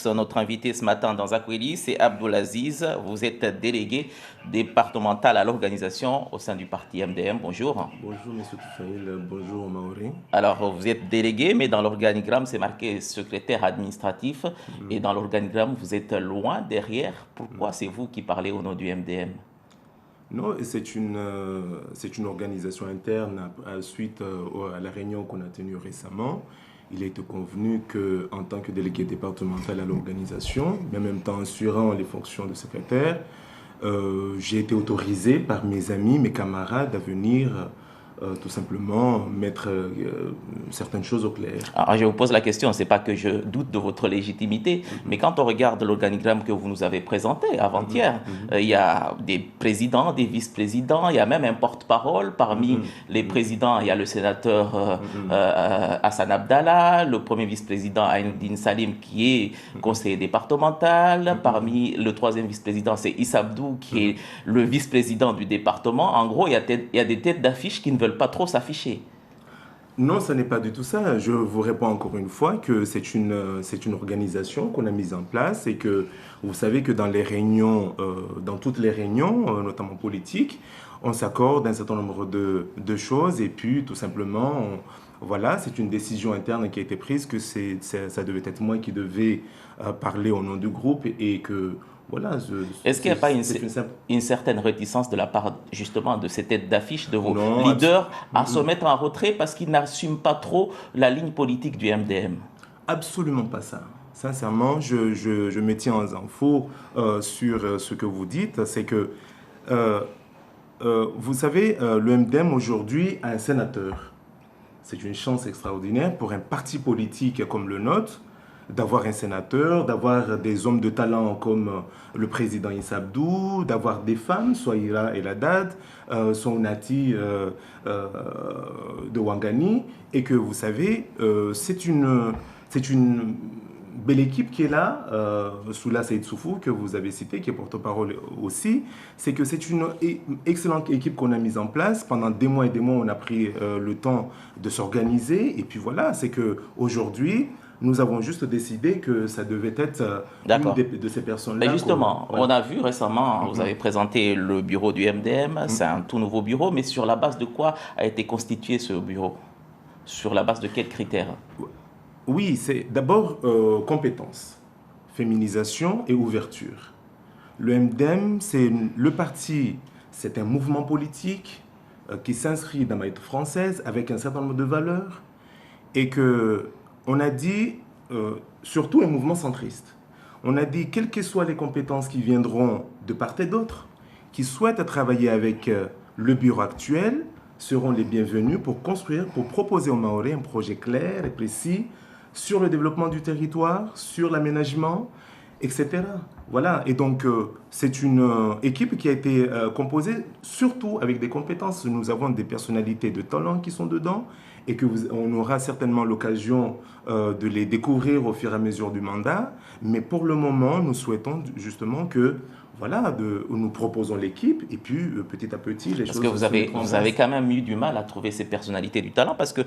tous. Notre invité ce matin dans Akweli, c'est Abdoulaziz. Vous êtes délégué départemental à l'organisation au sein du parti MDM. Bonjour. Bonjour Monsieur Toufaïl, bonjour Maori. Alors, vous êtes délégué, mais dans l'organigramme, c'est marqué secrétaire administratif. Et dans l'organigramme, vous êtes loin derrière. Pourquoi c'est vous qui parlez au nom du MDM? Non, c'est une organisation interne suite à la réunion qu'on a tenue récemment. Il a été convenu qu'en tant que délégué départemental à l'organisation, mais en même temps assurant les fonctions de secrétaire, j'ai été autorisé par mes amis, mes camarades à venir tout simplement mettre certaines choses au clair. Alors, je vous pose la question, c'est pas que je doute de votre légitimité, mais quand on regarde l'organigramme que vous nous avez présenté avant-hier, il y a des présidents, des vice-présidents, il y a même un porte-parole. Parmi les présidents, il y a le sénateur Hassan Abdallah, le premier vice-président Aïnoudine Salim qui est conseiller départemental. Parmi le troisième vice-président, c'est Issa Abdou qui est le vice-président du département. En gros, il y a des têtes d'affiche qui ne veulent pas trop s'afficher. Non, ce n'est pas du tout ça. Je vous réponds encore une fois que c'est une organisation qu'on a mise en place et que vous savez que dans les réunions, dans toutes les réunions, notamment politiques, on s'accorde un certain nombre de choses et puis tout simplement, voilà, c'est une décision interne qui a été prise que ça devait être moi qui devais parler au nom du groupe et que voilà. Est-ce qu'il n'y a pas simple... une certaine réticence de la part justement de ces têtes d'affiche, de vos Non, leaders, à se mettre en retrait parce qu'ils n'assument pas trop la ligne politique du MDM? Absolument pas ça. Sincèrement, je me tiens en faux sur ce que vous dites. C'est que, vous savez, le MDM aujourd'hui a un sénateur. C'est une chance extraordinaire pour un parti politique comme le nôtre d'avoir un sénateur, d'avoir des hommes de talent comme le président Issa Abdou, d'avoir des femmes, soit Ira El Haddad, soit Nati de Wangani, et que vous savez, c'est une belle équipe qui est là, Soula Saïd Soufou, que vous avez cité, qui est porte-parole aussi. C'est que c'est une excellente équipe qu'on a mise en place. Pendant des mois et des mois, on a pris le temps de s'organiser. Et puis voilà, c'est qu'aujourd'hui, nous avons juste décidé que ça devait être une de ces personnes-là. Mais justement, on a vu récemment, vous avez présenté le bureau du MDM, c'est un tout nouveau bureau, mais sur la base de quoi a été constitué ce bureau? Sur la base de quels critères? Oui, c'est d'abord compétence, féminisation et ouverture. Le MDM, c'est le parti, c'est un mouvement politique qui s'inscrit dans la maïté française avec un certain nombre de valeurs et que on a dit, surtout un mouvement centriste, on a dit, quelles que soient les compétences qui viendront de part et d'autre, qui souhaitent travailler avec le bureau actuel, seront les bienvenus pour construire, pour proposer aux Mahorais un projet clair et précis sur le développement du territoire, sur l'aménagement, etc. Voilà, et donc c'est une équipe qui a été composée surtout avec des compétences. Nous avons des personnalités de talent qui sont dedans et on aura certainement l'occasion de les découvrir au fur et à mesure du mandat. Mais pour le moment, nous souhaitons justement que, voilà, nous proposons l'équipe et puis petit à petit, les choses... Parce que vous avez quand même eu du mal à trouver ces personnalités du talent parce que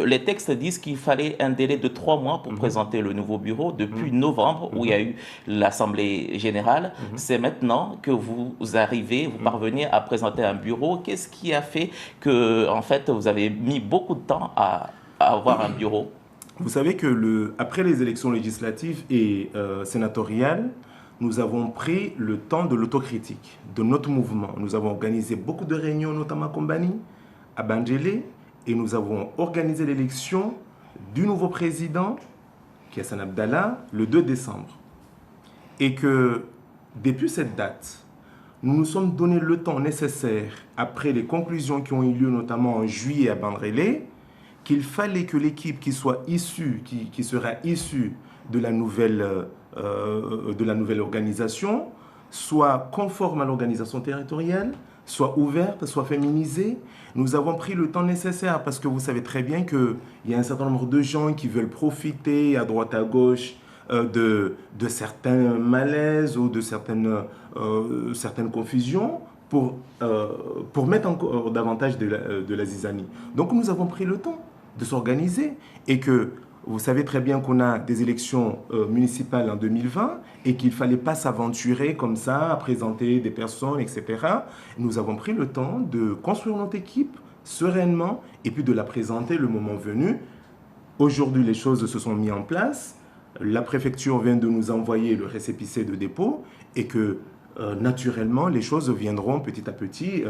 les textes disent qu'il fallait un délai de 3 mois pour présenter le nouveau bureau depuis novembre où il y a eu l'Assemblée générale. C'est maintenant que vous arrivez, vous parvenez à présenter un bureau. Qu'est-ce qui a fait que, en fait, vous avez mis beaucoup de temps à avoir un bureau? Vous savez que après les élections législatives et sénatoriales, nous avons pris le temps de l'autocritique de notre mouvement. Nous avons organisé beaucoup de réunions, notamment à Kombani, à Bandjele, et nous avons organisé l'élection du nouveau président, qui est Hassan Abdallah, le 2 décembre. Et que depuis cette date, nous nous sommes donné le temps nécessaire, après les conclusions qui ont eu lieu notamment en juillet à Bandjele, qu'il fallait que l'équipe qui sera issue de la nouvelle organisation soit conforme à l'organisation territoriale, soit ouverte, soit féminisée. Nous avons pris le temps nécessaire parce que vous savez très bien qu'il y a un certain nombre de gens qui veulent profiter à droite à gauche de certains malaises ou de certaines confusions pour mettre encore davantage de la zizanie. Donc nous avons pris le temps de s'organiser et que Vous savez très bien qu'on a des élections municipales en 2020 et qu'il ne fallait pas s'aventurer comme ça à présenter des personnes, etc. Nous avons pris le temps de construire notre équipe sereinement et puis de la présenter le moment venu. Aujourd'hui, les choses se sont mises en place. La préfecture vient de nous envoyer le récépissé de dépôt et que naturellement, les choses viendront petit à petit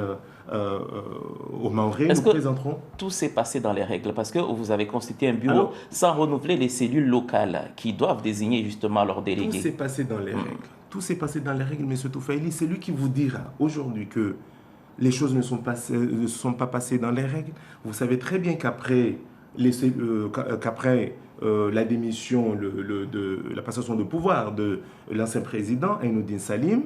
au Maoré. Nous présenterons. Tout s'est passé dans les règles parce que vous avez constitué un bureau sans renouveler les cellules locales qui doivent désigner justement leurs délégués. Tout s'est passé dans les règles. Tout s'est passé dans les règles, M. Toufaïli. C'est lui qui vous dira aujourd'hui que les choses ne sont pas passées dans les règles. Vous savez très bien qu'après la démission, la passation de pouvoir de l'ancien président, Aïnoudine Salim,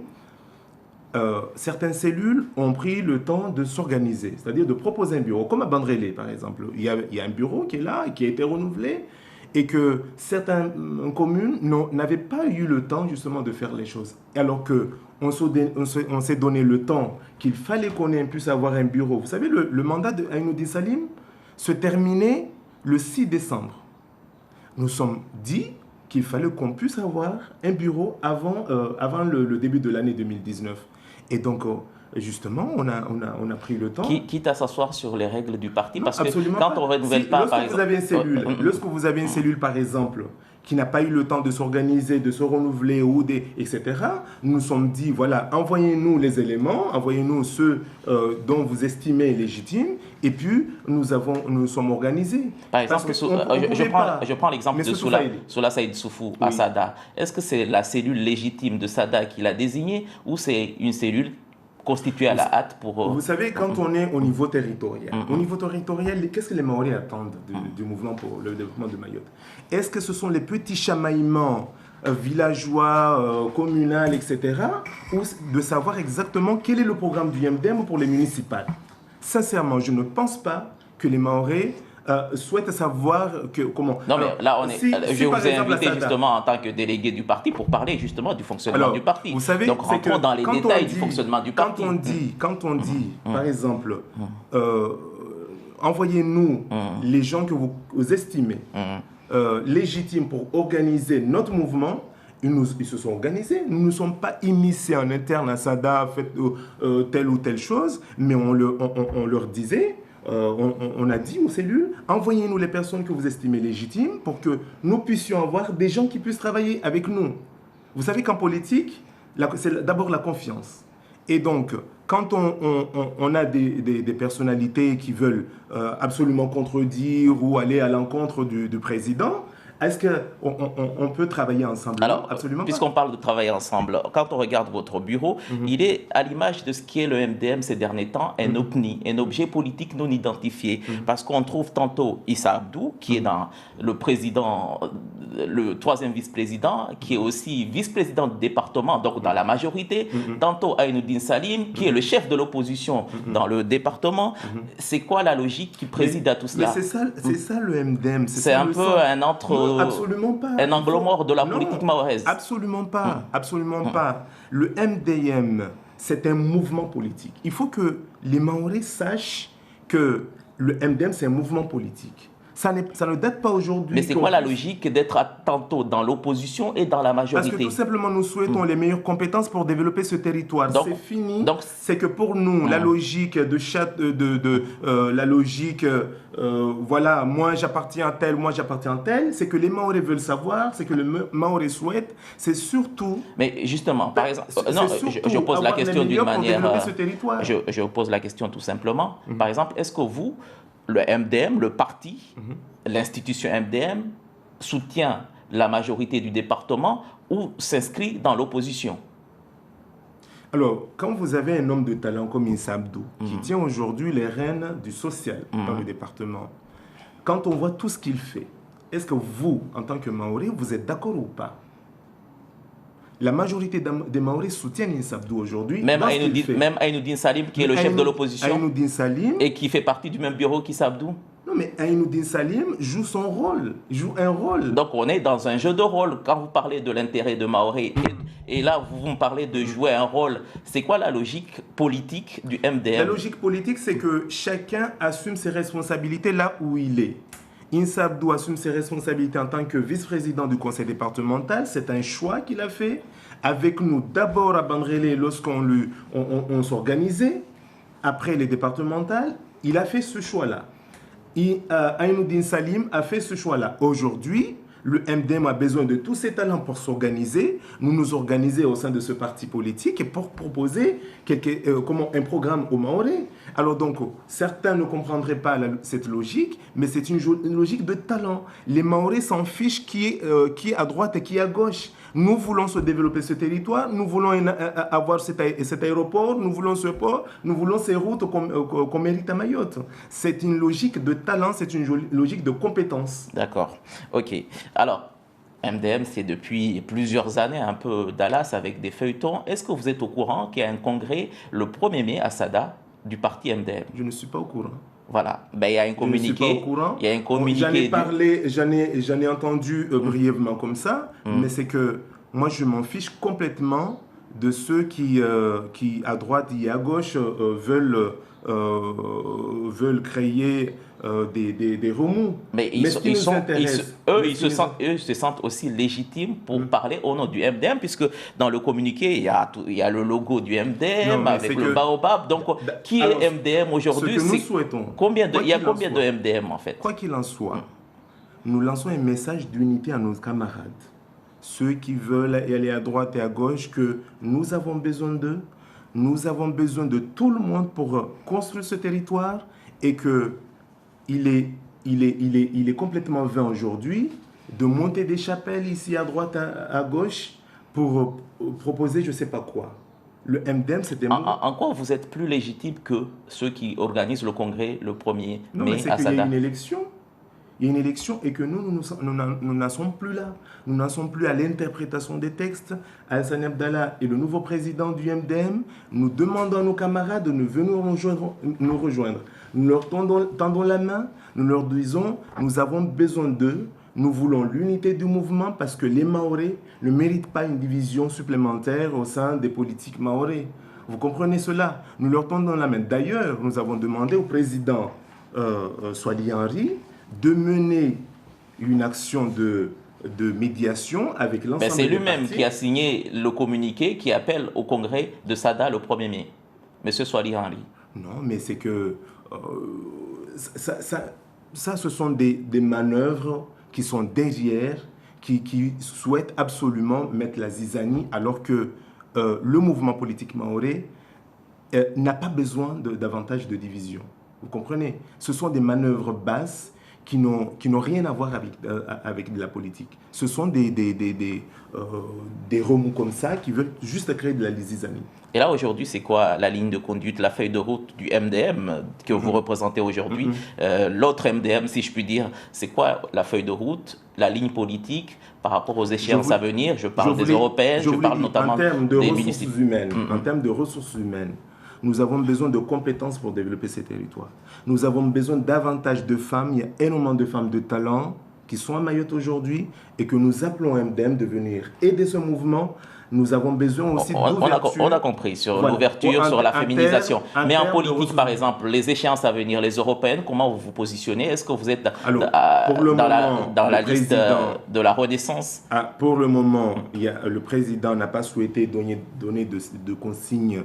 certaines cellules ont pris le temps de s'organiser, c'est-à-dire de proposer un bureau, comme à Bandrélé par exemple. Il y a un bureau qui est là et qui a été renouvelé et que certaines communes n'avaient pas eu le temps justement de faire les choses. Alors qu'on s'est donné le temps qu'il fallait qu'on puisse avoir un bureau. Vous savez, le mandat d'Aïnoudine Salim se terminait le 6 décembre. Nous sommes dit qu'il fallait qu'on puisse avoir un bureau avant le début de l'année 2019. Et donc, justement, on a pris le temps. Quitte à s'asseoir sur les règles du parti, parce que quand on ne renouvelle pas, par exemple... Lorsque vous avez une cellule, par exemple, qui n'a pas eu le temps de s'organiser, de se renouveler, etc., nous nous sommes dit, voilà, envoyez-nous les éléments, envoyez-nous ceux dont vous estimez légitimes, et puis nous sommes organisés. Par exemple, je prends l'exemple de Soula Saïd Soufou à Sada. Est-ce que c'est la cellule légitime de Sada qui l'a désignée, ou c'est une cellule constituée à la hâte pour... Vous savez, quand on est au niveau territorial, qu'est-ce que les Maoris attendent du mouvement pour le développement de Mayotte? Est-ce que ce sont les petits chamaillements villageois, communaux, etc., ou de savoir exactement quel est le programme du MDM pour les municipales? Sincèrement, je ne pense pas que les Maoris souhaitent savoir comment... Non, mais là, je vous ai invité justement en tant que délégué du parti pour parler justement du fonctionnement du parti. Vous savez, donc, rentrons dans les détails du fonctionnement du parti. Quand on dit, par exemple, envoyez-nous les gens que vous estimez légitimes pour organiser notre mouvement, ils se sont organisés. Nous ne sommes pas immiscés en interne à Sada, faites telle ou telle chose, mais on leur disait... on a dit aux cellules, envoyez-nous les personnes que vous estimez légitimes pour que nous puissions avoir des gens qui puissent travailler avec nous. Vous savez qu'en politique, c'est d'abord la confiance. Et donc, quand on a des personnalités qui veulent absolument contredire ou aller à l'encontre du président, est-ce qu'on peut travailler ensemble? Alors, puisqu'on parle de travailler ensemble, quand on regarde votre bureau, il est à l'image de ce qui est le MDM ces derniers temps, un OPNI, un objet politique non identifié. Parce qu'on trouve tantôt Issa Abdou, qui est dans le président, le troisième vice-président, qui est aussi vice-président du département, donc dans la majorité. Tantôt Aïnoudine Salim, qui est le chef de l'opposition dans le département. C'est quoi la logique qui préside à tout cela? C'est ça le MDM. C'est un peu un entre... Non, absolument pas. Un angle mort de la politique mahoraise. Absolument pas. Absolument pas. Le MDM, c'est un mouvement politique. Il faut que les Mahorais sachent que le MDM, c'est un mouvement politique. Ça ne date pas aujourd'hui. Mais c'est quoi la logique d'être tantôt dans l'opposition et dans la majorité? Parce que tout simplement, nous souhaitons les meilleures compétences pour développer ce territoire. C'est fini. C'est que pour nous, la logique voilà, moi j'appartiens à tel, moi j'appartiens à tel, c'est que les Mahorais veulent savoir, c'est que le Mahorais souhaite, c'est surtout... Mais justement, par exemple, je pose la question d'une manière... Je pose la question tout simplement. Par exemple, est-ce que vous, le MDM, le parti, l'institution MDM, soutient la majorité du département ou s'inscrit dans l'opposition? Alors, quand vous avez un homme de talent comme Issa Abdou, qui tient aujourd'hui les rênes du social dans le département, quand on voit tout ce qu'il fait, est-ce que vous, en tant que Maoré, vous êtes d'accord ou pas? La majorité des Maoris soutiennent Issa Abdou aujourd'hui. Même Aïnoudine Salim, qui est le chef de l'opposition, Aïnoudine Salim, et qui fait partie du même bureau qu'Issa Abdou. Non, mais Aïnoudine Salim joue son rôle, joue un rôle. Donc on est dans un jeu de rôle. Quand vous parlez de l'intérêt de Maoré, et là vous me parlez de jouer un rôle, c'est quoi la logique politique du MDM? La logique politique, c'est que chacun assume ses responsabilités là où il est. Insa Abdou assume ses responsabilités en tant que vice-président du conseil départemental. C'est un choix qu'il a fait. Avec nous, d'abord à Bandrélé, lorsqu'on on s'organisait, après les départementales, il a fait ce choix-là. Aïnoudine Salim a fait ce choix-là. Aujourd'hui, le MDM a besoin de tous ces talents pour s'organiser. Nous nous organiser au sein de ce parti politique et pour proposer un programme aux Maoré. Alors donc, certains ne comprendraient pas cette logique, mais c'est une logique de talent. Les Maoré s'en fichent qui est à droite et qui est à gauche. Nous voulons se développer ce territoire, nous voulons avoir cet aéroport, nous voulons ce port, nous voulons ces routes qu'on mérite à Mayotte. C'est une logique de talent, c'est une logique de compétence. D'accord, ok. Alors, MDM, c'est depuis plusieurs années un peu Dallas avec des feuilletons. Est-ce que vous êtes au courant qu'il y a un congrès le 1er mai à Sada du parti MDM? Je ne suis pas au courant. Voilà, ben, il y a un communiqué. Je ne suis pas au courant. Il y a un communiqué. J'en ai parlé, j'en ai entendu brièvement comme ça, mais c'est que moi je m'en fiche complètement de ceux qui à droite et à gauche veulent créer des remous. Mais eux, ils se sentent aussi légitimes pour parler au nom du MDM, puisque dans le communiqué, il y a le logo du MDM avec le baobab. Donc, qui est MDM aujourd'hui? Ce que nous souhaitons. Il y a combien de MDM en fait? Quoi qu'il en soit, nous lançons un message d'unité à nos camarades. Ceux qui veulent aller à droite et à gauche, que nous avons besoin d'eux. Nous avons besoin de tout le monde pour construire ce territoire et que il est complètement vain aujourd'hui de monter des chapelles ici à droite, à gauche pour proposer je ne sais pas quoi. Le MDM, c'était... En quoi vous êtes plus légitime que ceux qui organisent le congrès le 1er mai à Sada? C'est qu'il y a une élection. Il y a une élection et que nous n'en sommes plus là. Nous n'en sommes plus à l'interprétation des textes. Alassane Abdallah est le nouveau président du MDM. Nous demandons à nos camarades de venir nous rejoindre. Nous leur tendons la main. Nous leur disons, nous avons besoin d'eux. Nous voulons l'unité du mouvement parce que les Maoré ne méritent pas une division supplémentaire au sein des politiques Maoré. Vous comprenez cela? Nous leur tendons la main. D'ailleurs, nous avons demandé au président Swali Henry de mener une action de médiation avec l'ensemble des partis. C'est lui-même qui a signé le communiqué qui appelle au congrès de Sada le 1er mai. Monsieur Swali Henry. Non, mais c'est que ça, ce sont des manœuvres qui sont derrière, qui souhaitent absolument mettre la zizanie, alors que le mouvement politique maoré n'a pas besoin davantage de division. Vous comprenez? Ce sont des manœuvres basses qui n'ont rien à voir avec de la politique. Ce sont des remous comme ça qui veulent juste créer de la zizanie. Et là, aujourd'hui, c'est quoi la ligne de conduite, la feuille de route du MDM que vous représentez aujourd'hui? L'autre MDM, si je puis dire, c'est quoi la feuille de route, la ligne politique par rapport aux échéances à venir? Je parle des européennes, je parle notamment des municipales. En termes de ressources humaines, nous avons besoin de compétences pour développer ces territoires. Nous avons besoin davantage de femmes. Il y a énormément de femmes de talent qui sont à Mayotte aujourd'hui et que nous appelons MDM de venir aider ce mouvement. Nous avons besoin aussi d'ouverture. On a compris sur l'ouverture, sur la féminisation. Mais en politique, par exemple, les échéances à venir, les européennes, comment vous vous positionnez? Est-ce que vous êtes dans la liste de la Renaissance? Pour le moment, le président n'a pas souhaité donner de consignes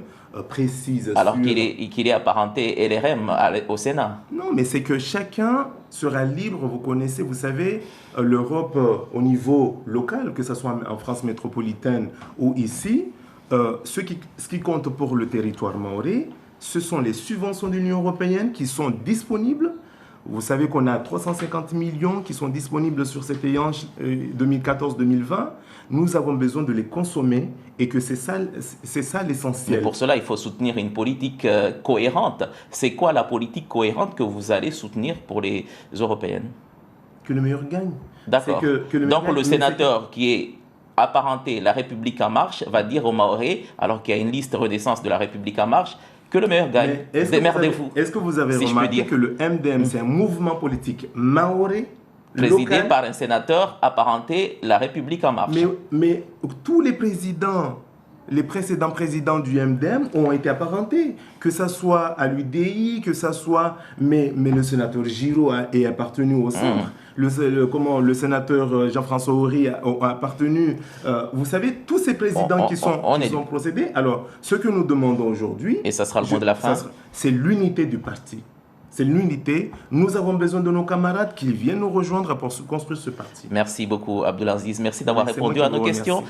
précises. Alors qu'il est apparenté LRM au Sénat. Non, mais c'est que chacun sera libre. Vous connaissez, vous savez, l'Europe au niveau local, que ce soit en France métropolitaine ou ici, ce qui compte pour le territoire maoré, ce sont les subventions de l'Union européenne qui sont disponibles. Vous savez qu'on a 350 millions qui sont disponibles sur cette échéance 2014-2020. Nous avons besoin de les consommer et que c'est ça l'essentiel. Mais pour cela, il faut soutenir une politique cohérente. C'est quoi la politique cohérente que vous allez soutenir pour les européennes? Que le meilleur gagne. D'accord. Donc le sénateur qui est apparenté La République en marche va dire aux Maoré, alors qu'il y a une liste Renaissance de La République en marche, que le meilleur gagne. Démerdez-vous. Est-ce que vous avez remarqué que le MDM, c'est un mouvement politique maoré présidé local, par un sénateur apparenté La République en marche? Mais tous les présidents les précédents présidents du MDM ont été apparentés, que ce soit à l'UDI, que ce soit... Mais le sénateur Giraud est appartenu au centre. Le sénateur Jean-François Horry a appartenu... vous savez, tous ces présidents qui ont procédé. Alors, ce que nous demandons aujourd'hui... Et ça sera le mot de la fin. C'est l'unité du parti. C'est l'unité. Nous avons besoin de nos camarades qui viennent nous rejoindre pour construire ce parti. Merci beaucoup, Abdelaziz. Merci d'avoir répondu à nos questions.